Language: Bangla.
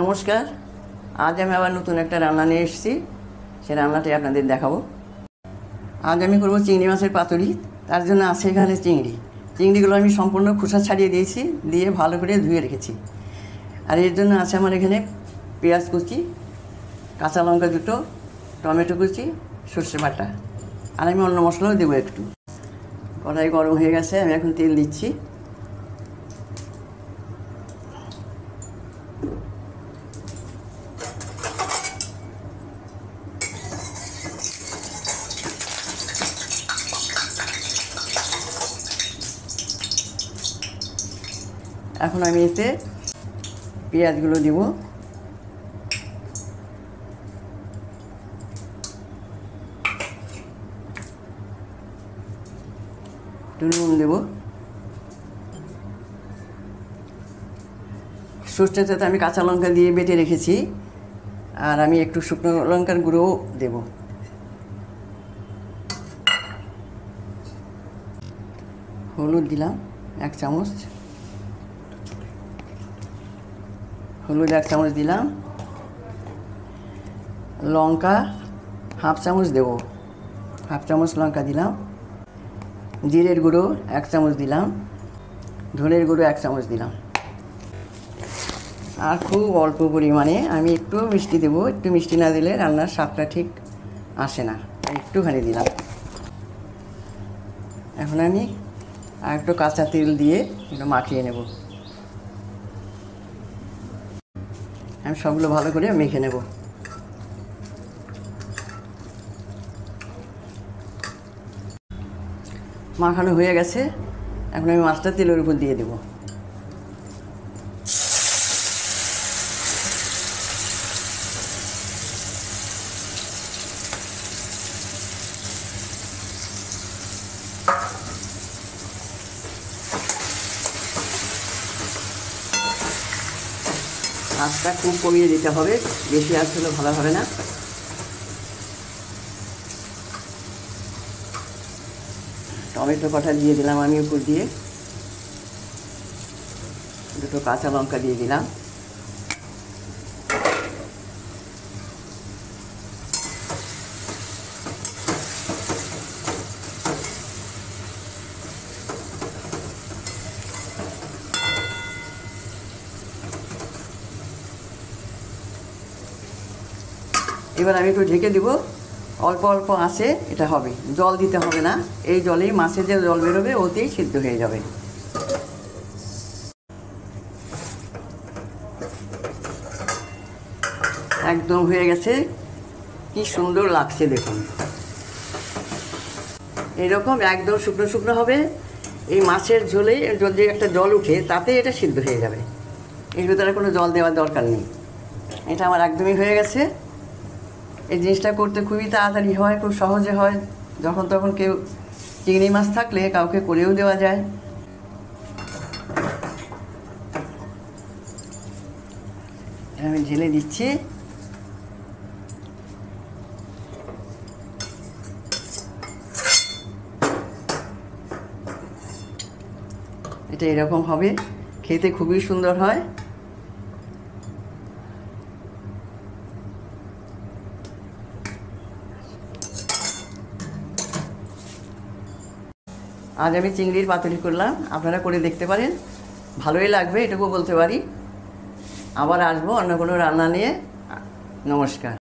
নমস্কার। আজ আমি আবার নতুন একটা রান্না নিয়ে এসেছি। সে রান্নাটি আপনাদের দেখাবো। আজ আমি করব চিংড়ি মাছের পাতুরি। তার জন্য আছে এখানে চিংড়িগুলো আমি সম্পূর্ণ খোসা ছাড়িয়ে দিয়েছি, দিয়ে ভালো করে ধুয়ে রেখেছি। আর এর জন্য আছে আমার এখানে পেঁয়াজ কুচি, কাঁচা লঙ্কা দুটো, টমেটো কুচি, সর্ষে বাটা, আর আমি অন্য মশলাও দেবো একটু। কড়াই গরম হয়ে গেছে, আমি এখন তেল দিচ্ছি। এখন আমি এতে পেঁয়াজগুলো দিব, নুন দেব। সর্ষেটাতে আমি কাঁচা লঙ্কা দিয়ে বেটে রেখেছি, আর আমি একটু শুকনো লঙ্কার গুঁড়োও দেব। হলুদ দিলাম 1 চামচ, হলুদ 1 চামচ দিলাম। লঙ্কা 1/2 চামচ দেব, 1/2 চামচ লঙ্কা দিলাম। জিরের গুঁড়ো 1 চামচ দিলাম, ধনের গুঁড়ো 1 চামচ দিলাম। আর খুব অল্প পরিমাণে আমি একটু মিষ্টি দেবো। একটু মিষ্টি না দিলে রান্নার স্বাদটা ঠিক আসে না, একটুখানি দিলাম। এখন আমি আর একটু কাঁচা তেল দিয়ে একটু মাখিয়ে নেব। আমি সবগুলো ভালো করে মেখে নেব। মাখানো হয়ে গেছে, এখন আমি মাছটা তেলের উপর দিয়ে দেব। আঁচটা খুব কমিয়ে দিতে হবে, বেশি আঁচ হলে ভালো হবে না। টমেটো কটা দিয়ে দিলাম আমি উপর দিয়ে, দুটো কাঁচা লঙ্কা দিয়ে দিলাম। এবার আমি একটু ঢেকে দিব। অল্প অল্প আছে, এটা হবে, জল দিতে হবে না। এই জলেই মাছের যে জল বেরোবে ওতেই সিদ্ধ হয়ে যাবে। একদম হয়ে গেছে, কি সুন্দর লাগছে দেখুন। এরকম একদম শুকনো শুকনো হবে। এই মাছের ঝোলে যদি একটা জল উঠে তাতে এটা সিদ্ধ হয়ে যাবে, এর ভিতরে কোনো জল দেওয়ার দরকার নেই। এটা আমার একদমই হয়ে গেছে। এই জিনিসটা করতে খুবই তাড়াতাড়ি হয়, খুব সহজে হয়। যখন তখন কেউ চিংড়ি মাছ থাকলে কাউকে করেও দেওয়া যায়। আমি ঢেলে দিচ্ছি। এটা এরকম হবে, খেতে খুবই সুন্দর হয়। আজ আমি চিংড়ির পাতুরি করলাম, আপনারা করে দেখতে পারেন, ভালোই লাগবে এটুকু বলতে পারি। আবার আসবো অন্য কোনো রান্না নিয়ে। নমস্কার।